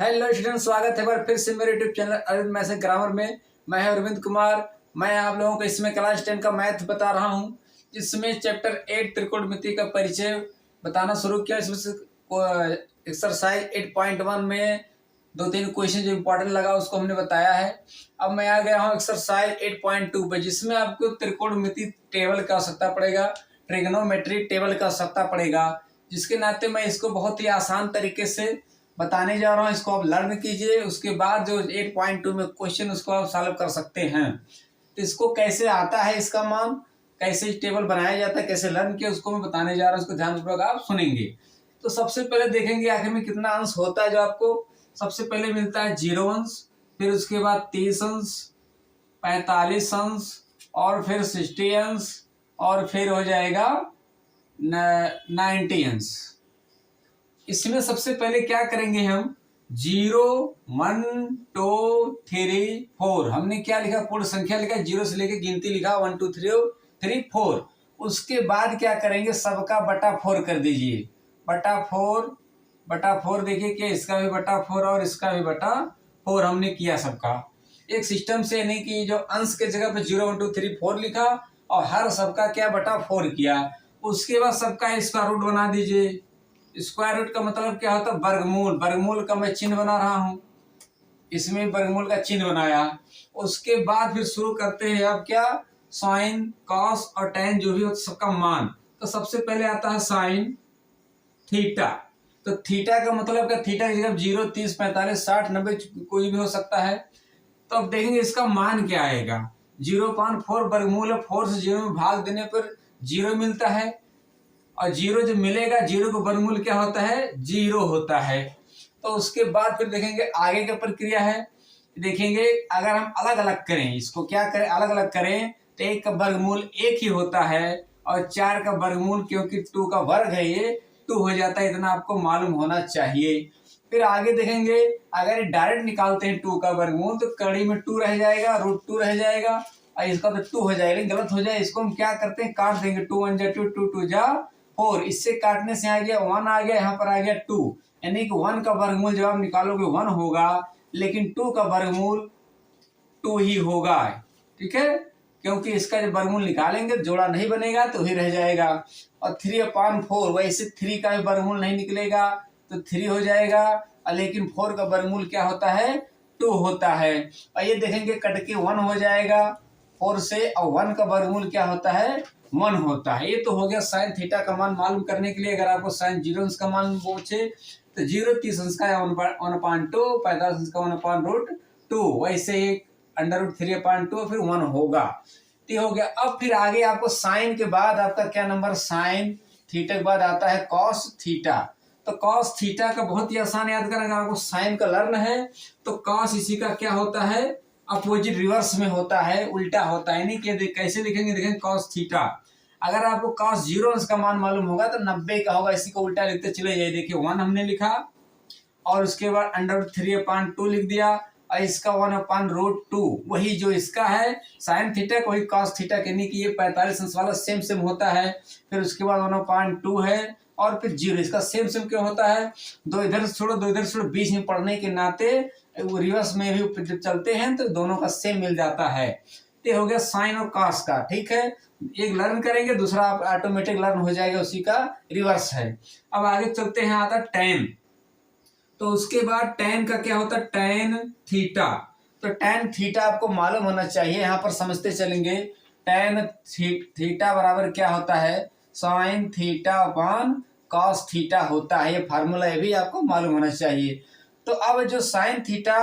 Hello student, स्वागत है बार फिर से मेरे YouTube channel Arvind math grammar में। मैं अरविंद कुमार। मैं आप लोगों को इसमें क्लास 10 का मैथ बता रहा हूं, जिसमें चैप्टर 8 त्रिकोणमिति का परिचय बताना शुरू किया। इसमें से एक्सरसाइज 8.1 में 2-3 क्वेश्चन जो इंपॉर्टेंट लगा उसको हमने बताया है। अब मैं आ गया हूँ एक्सरसाइज 8.2 पे, जिसमें आपको त्रिकोणमिति टेबल का आवश्यकता पड़ेगा, ट्रिग्नोमेट्री टेबल का आवश्यकता पड़ेगा, जिसके नाते मैं इसको बहुत ही आसान तरीके से बताने जा रहा हूँ। इसको आप लर्न कीजिए, उसके बाद जो 8.2 में क्वेश्चन उसको आप सॉल्व कर सकते हैं। तो इसको कैसे आता है, इसका मान कैसे टेबल बनाया जाता है, कैसे लर्न किया, उसको मैं बताने जा रहा हूँ। उसको ध्यानपूर्वक आप सुनेंगे। तो सबसे पहले देखेंगे आखिर में कितना अंश होता है। जो आपको सबसे पहले मिलता है 0 अंश, फिर उसके बाद 30 अंश, 45 अंश, और फिर 60 अंश, और फिर हो जाएगा 90 अंश। इसमें सबसे पहले क्या करेंगे हम, 0 1 2 3 4। हमने क्या लिखा, पूर्ण संख्या लिखा, 0 से लेके गिनती लिखा 1 2 3 4। उसके बाद क्या करेंगे, सबका बटा 4 कर दीजिए। बटा 4 देखिए कि इसका भी बटा 4 और इसका भी बटा 4 हमने किया सबका एक सिस्टम से, नहीं कि जो अंश के जगह पे 0 1 2 3 4 लिखा और हर सबका क्या बटा 4 किया। उसके बाद सबका स्क्वायर रूट बना दीजिए। स्क्वायर रूट का मतलब क्या होता है, वर्गमूल। वर्गमूल का मैं चिन्ह बना रहा हूं, इसमें वर्गमूल का चिन्ह बनाया। उसके बाद फिर शुरू करते हैं अब क्या, साइन, कॉस और टेन जो भी हो सबका मान। तो सबसे पहले आता है साइन थीटा। तो थीटा का मतलब क्या, थीटा की जगह 0 30 45 60 90 कोई भी हो सकता है। तो अब देखेंगे इसका मान क्या आएगा। 0.4 वर्गमूल है, 4 से 0 में भाग देने पर 0 मिलता है, और 0 जो मिलेगा 0 का वर्गमूल क्या होता है, 0 होता है। तो उसके बाद फिर देखेंगे आगे की प्रक्रिया है। देखेंगे अगर हम अलग अलग करें, इसको क्या करें, अलग अलग करें, तो 1 का वर्गमूल 1 ही होता है, और 4 का वर्गमूल क्योंकि 2 का वर्ग है ये 2 हो जाता है। इतना आपको मालूम होना चाहिए। फिर आगे देखेंगे अगर डायरेक्ट निकालते हैं 2 का वर्गमूल, तो कड़ी में 2 रह जाएगा, √2 रह जाएगा, और इसका तो 2 हो जाएगा, लेकिन गलत हो जाए इसको हम क्या करते हैं, काट देंगे। 2 1 जा 2, 2 2 जा 4। इससे काटने से आ गया 1 आ गया, यहाँ पर आ गया 2। यानी कि 1 का वर्गमूल जब आप निकालोगे 1 होगा, लेकिन 2 का वर्गमूल 2 ही होगा। ठीक है, क्योंकि इसका जब वर्गमूल निकालेंगे जोड़ा नहीं बनेगा तो ही रह जाएगा। और 3/4, वैसे 3 का भी वर्गमूल नहीं निकलेगा तो 3 हो जाएगा, लेकिन 4 का वर्गमूल क्या होता है, 2 होता है। और ये देखेंगे कट के 1 हो जाएगा 4 से, और 1 का वर्गमूल क्या होता है, 1 होता है। ये तो हो गया साइन थीटा का मान मालूम करने के लिए। अगर आपको साइन 0 अंश का मान पूछे तो 0 30 अंश का 1/2, 45 अंश का 1/√2, वैसे ही √3/2 फिर 1 होगा। तो हो गया। अब फिर आगे आपको साइन के बाद आपका क्या नंबर, साइन थीटा के बाद आता है कॉस थीटा। तो कॉस थीटा का बहुत ही आसान याद करना। अगर आपको साइन का लर्न है तो कॉस इसी का क्या होता है, अपोजिट रिवर्स में होता है, उल्टा होता है। नहीं कि कैसे लिखेंगे, देखेंगे कॉस थीटा। अगर आपको कॉस 0 अंश का मान मालूम होगा तो 90 का होगा। इसी को उल्टा लिखते चले जाइए। देखिए 1 हमने लिखा, और उसके बाद √3/2 लिख दिया, और इसका 1/√2 वही जो इसका है साइन थीटा को वही कॉस थीटा, कहने की ये 45 अंश वाला सेम होता है। फिर उसके बाद 1/2 है, और फिर 0। इसका सेम क्यों होता है, 2 इधर से छोड़ो 2 इधर से छोड़ो, बीच में पढ़ने के नाते वो रिवर्स में भी जब चलते हैं तो दोनों का सेम मिल जाता है। ये हो गया साइन और कॉस का। ठीक है, एक लर्न करेंगे, दूसरा आप ऑटोमेटिक लर्न हो जाएगा, उसी का रिवर्स है। अब आगे चलते हैं, आता टेन। तो उसके बाद टेन का क्या होता है, टेन थीटा। तो टेन थीटा आपको मालूम होना चाहिए, यहाँ पर समझते चलेंगे। टेन थीटा बराबर क्या होता है, sine theta upon cos theta होता है। ये फार्मूला ये भी आपको मालूम होना चाहिए। तो अब जो साइन थीटा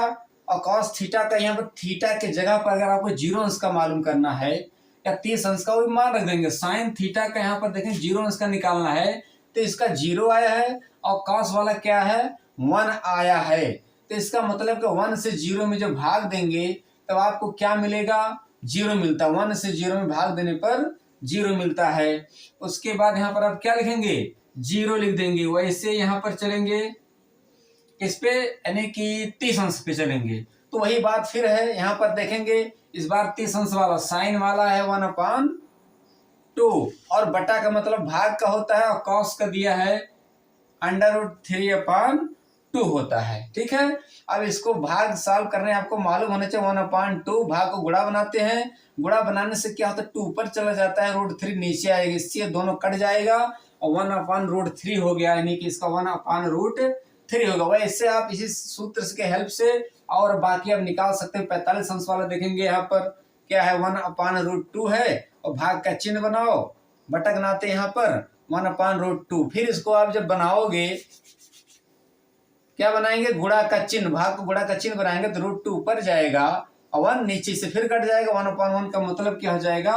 और कॉस थीटा का, यहाँ पर थीटा के जगह पर अगर आपको 0 अंश का मालूम करना है या 30 अंश का, वो भी मान रख देंगे। साइन थीटा का यहाँ पर देखें 0 अंश का निकालना है, तो इसका 0 आया है, और कॉस वाला क्या है, 1 आया है। तो इसका मतलब कि 1 से 0 में जब भाग देंगे तब आपको क्या मिलेगा, 0 मिलता है। 1 से 0 में भाग देने पर 0 मिलता है। उसके बाद यहाँ पर आप क्या लिखेंगे, 0 लिख देंगे। वैसे यहाँ पर चलेंगे इस पे, यानी कि 30 अंश पे चलेंगे, तो वही बात फिर है। यहाँ पर देखेंगे इस बार 30 अंश वाला साइन वाला है 1/2, और बटा का मतलब भाग का होता है, और कॉस का दिया है √3/2। 2 होता है। ठीक है, अब इसको भाग सॉल्व करने आपको मालूम होना चाहिए 1/2 भाग को गुणा बनाते हैं, गुणा बनाने से क्या होता है 2 ऊपर चला जाता है, √3 नीचे आएगा, इससे दोनों कट जाएगा और 1/√3 हो गया, यानी कि इसका 1/√3 होगा। वैसे आप इसी सूत्र के हेल्प से और बाकी आप निकाल सकते हैं। 45 अंश वाला देखेंगे यहाँ पर क्या है 1/√2 है और भाग का चिन्ह बनाओ, बटक नाते यहाँ पर 1/√2। फिर इसको आप जब बनाओगे क्या बनाएंगे, गुणा का चिन्ह, भाग को गुणा का चिन्ह बनाएंगे तो √2 ऊपर जाएगा और 1 नीचे से फिर कट जाएगा, 1/1 का मतलब क्या हो जाएगा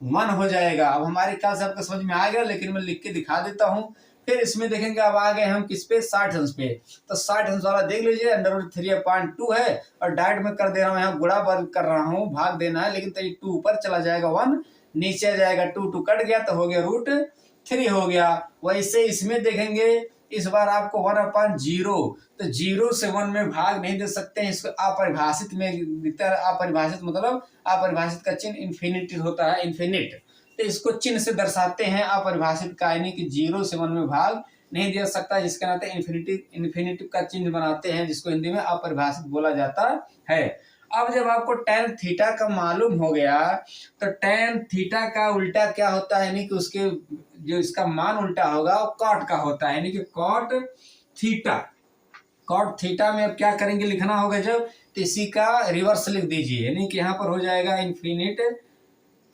1 हो जाएगा। अब हमारे ख्याल से आपको समझ में आ गया, लेकिन मैं लिख के दिखा देता हूँ। फिर इसमें देखेंगे अब आ गए हम किस पे 60 अंश पे, तो 60 अंश वाला देख लीजिए √3/2 है और डायरेक्ट में कर दे रहा हूँ, यहाँ गुणा कर रहा हूँ, भाग देना है, लेकिन 2 ऊपर चला जाएगा 1 नीचे आ जाएगा, 2 कट गया तो हो गया √3 हो गया। वैसे इसमें देखेंगे इस बार आपको 1/0, तो 0 से 1 में भाग नहीं दे सकते हैं, इसको अपरिभाषित में दिखता है। अपरिभाषित मतलब अपरिभाषित का चिन्ह इन्फिनिटी होता है, इन्फिनिट, तो इसको चिन्ह से दर्शाते हैं अपरिभाषित का, यानी कि 0 से 1 में भाग नहीं दे सकता, जिसके नाते इन्फिनिटिव का चिन्ह बनाते हैं, जिसको हिंदी में अपरिभाषित बोला जाता है। अब जब आपको tan थीटा का मालूम हो गया तो tan थीटा का उल्टा क्या होता है, यानी कि उसके जो इसका मान उल्टा होगा वो cot का होता है, यानी कि cot थीटा। cot थीटा में अब क्या करेंगे, लिखना होगा जब, तो इसी का रिवर्स लिख दीजिए, यानी कि यहाँ पर हो जाएगा इन्फिनिट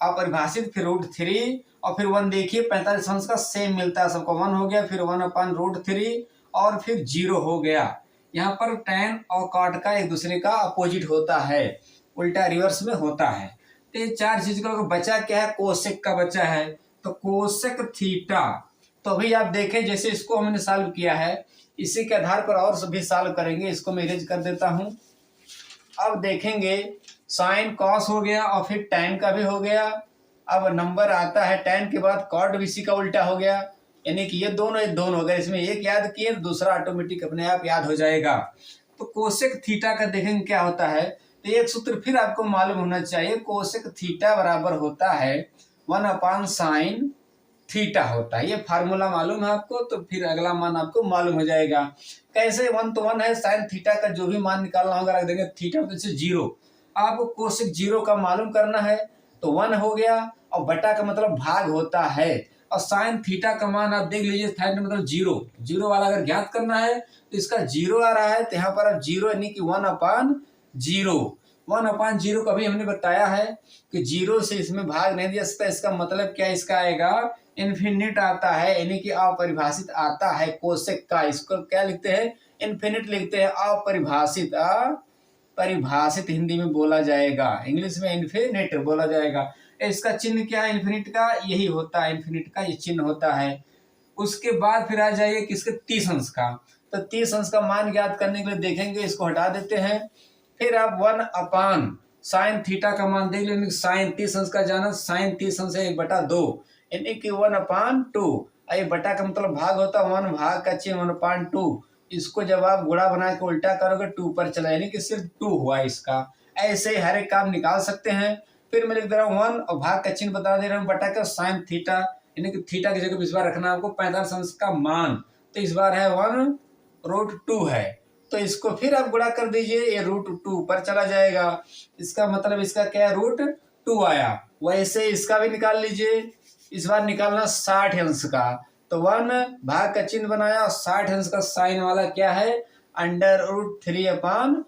अपरिभाषित, फिर √3 और फिर 1। देखिए 45 अंश का सेम मिलता है सबको, 1 हो गया, फिर 1/√3 और फिर 0 हो गया। यहाँ पर tan और cot का एक दूसरे का अपोजिट होता है, उल्टा रिवर्स में होता है। तो ये 4 चीज का बचा क्या है, कोसेक का बचा है, तो कोसेक थीटा। तो अभी आप देखें जैसे इसको हमने सॉल्व किया है, इसी के आधार पर और भी सॉल्व करेंगे। इसको मैं इरेज कर देता हूं। अब देखेंगे साइन कॉस हो गया और फिर tan का भी हो गया। अब नंबर आता है tan के बाद cot भी इसी का उल्टा हो गया, यानी कि ये दोनों अगर इसमें एक याद किए तो दूसरा ऑटोमेटिक अपने आप याद हो जाएगा। तो कोसेक थीटा का देखेंगे क्या होता है, तो एक सूत्र फिर आपको मालूम होना चाहिए, कोसेक थीटा बराबर होता है 1/sin थीटा होता है। ये फार्मूला मालूम है आपको, तो फिर अगला मान आपको मालूम हो जाएगा। कैसे 1 तो 1 है, साइन थीटा का जो भी मान निकालना होगा रख देंगे, थीटा तो 0, आपको कोसेक 0 का मालूम करना है, तो 1 हो गया और बटा का मतलब भाग होता है, और साइन थीटा का मान आप देख लीजिए, साइन मतलब 0 वाला अगर ज्ञात करना है तो इसका 0 आ रहा है, तो यहाँ पर आप 0 यानी कि 1/0। 1/0 को अभी हमने बताया है कि 0 से इसमें भाग नहीं दिया सकता, इसका मतलब क्या, इसका आएगा इन्फिनिट आता है, यानी कि अपरिभाषित आता है कोसेक का। इसको क्या लिखते हैं, इन्फिनिट लिखते हैं, अपरिभाषित। परिभाषित हिंदी में बोला जाएगा, इंग्लिश में इन्फिनिट बोला जाएगा। इसका चिन्ह क्या है, इन्फिनिट का यही होता है, इन्फिनिट का ये चिन्ह होता है। उसके बाद फिर आ जाइए किसके 30 अंश का, तो 30 अंश का मान ज्ञात करने के लिए देखेंगे, इसको हटा देते हैं। फिर आप 1/sin थीटा का मान देख लेंगे, साइन 30 अंश का जाना, साइन 30 अंश है 1/2, यानी कि 1/2। ये बटा का मतलब भाग होता है, 1 भाग का चिन्ह 1/2। इसको जब आप गुणा बना के उल्टा करोगे 2 पर चला, यानी कि सिर्फ 2 हुआ इसका। ऐसे हर एक काम निकाल सकते हैं। फिर मैं लिख दे रहा हूँ 1 और भाग का चिन्ह बता दे रहा हूँ, बटा का साइन थीटा, यानी कि थीटा की जगह इस बार रखना आपको 45 अंश का मान, तो इस बार है 1/2 है, तो इसको फिर आप गुणा कर दीजिए, ये √2 ऊपर चला जाएगा, इसका मतलब इसका क्या है √2 आया। वैसे इसका भी निकाल लीजिए, इस बार निकालना 60 अंश का, तो 1 भाग का चिन्ह बनाया और 60 अंश का साइन वाला क्या है √3/2।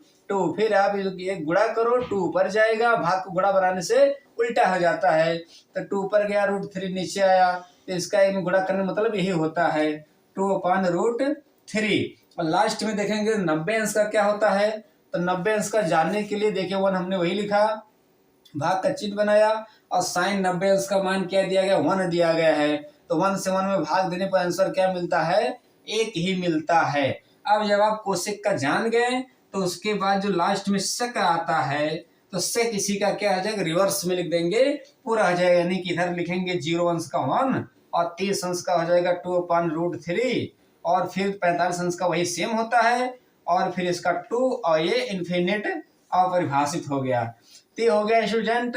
फिर आप ये गुणा करो, 2 ऊपर जाएगा, भाग को गुणा बनाने से उल्टा हो जाता है, तो 2 ऊपर गया, √3 नीचे आया, तो इसका एक गुणा करने मतलब यही होता है 2/√3। और लास्ट में देखेंगे 90 अंश का क्या होता है, तो 90 अंश का जानने के लिए देखिए 1 हमने वही लिखा, भाग का चिन्ह बनाया और साइन 90 अंश का मान क्या दिया गया 1 दिया गया है, तो 1 से 1 में भाग देने पर आंसर क्या मिलता है, 1 ही मिलता है। अब जब आप कोसेक का जान गए तो उसके बाद जो लास्ट में सेक आता है, तो सेक इसी का क्या हो जाएगा, रिवर्स में लिख देंगे, पूरा हो जाएगा, यानी कि इधर लिखेंगे 0 अंश का 1 और 30 अंश का हो जाएगा 2/√3 और फिर 45 अंश का वही सेम होता है और फिर इसका 2 और ये इन्फिनिट अपरिभाषित हो गया। तो हो गया स्टूडेंट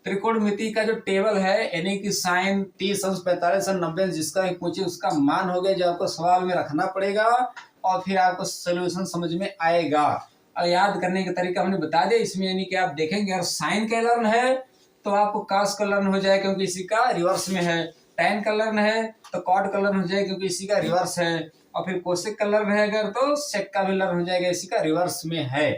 त्रिकोणमिति का जो टेबल है, यानी कि साइन 30 अंश 45 अंश 90 अंश जिसका भी पूछे उसका मान हो गया, जो आपको सवाल में रखना पड़ेगा और फिर आपको सोल्यूशन समझ में आएगा। और याद करने का तरीका हमने बता दिया इसमें, यानी कि आप देखेंगे अगर साइन का लर्न है तो आपको कास का लर्न हो जाए क्योंकि इसी का रिवर्स में है, टैन का लर्न है तो कॉट का लर्न हो जाए क्योंकि इसी का रिवर्स है, और फिर कोसेक का लर्न है अगर तो सेक का भी लर्न हो जाएगा, इसी का रिवर्स में है।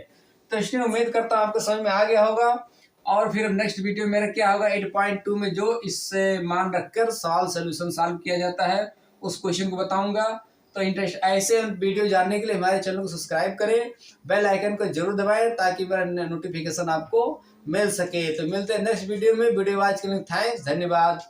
तो इसलिए उम्मीद करता हूँ आपको समझ में आ गया होगा। और फिर नेक्स्ट वीडियो मेरा क्या होगा 8.2 में जो इससे मान रखकर सवाल सोल्यूशन सॉल्व किया जाता है उस क्वेश्चन को बताऊंगा। तो इंटरेस्ट ऐसे वीडियो जानने के लिए हमारे चैनल को सब्सक्राइब करें, बेल आइकन को जरूर दबाएं ताकि मेरा नोटिफिकेशन आपको मिल सके। तो मिलते हैं नेक्स्ट वीडियो में। वीडियो वॉच के लिए थैंक्स, धन्यवाद।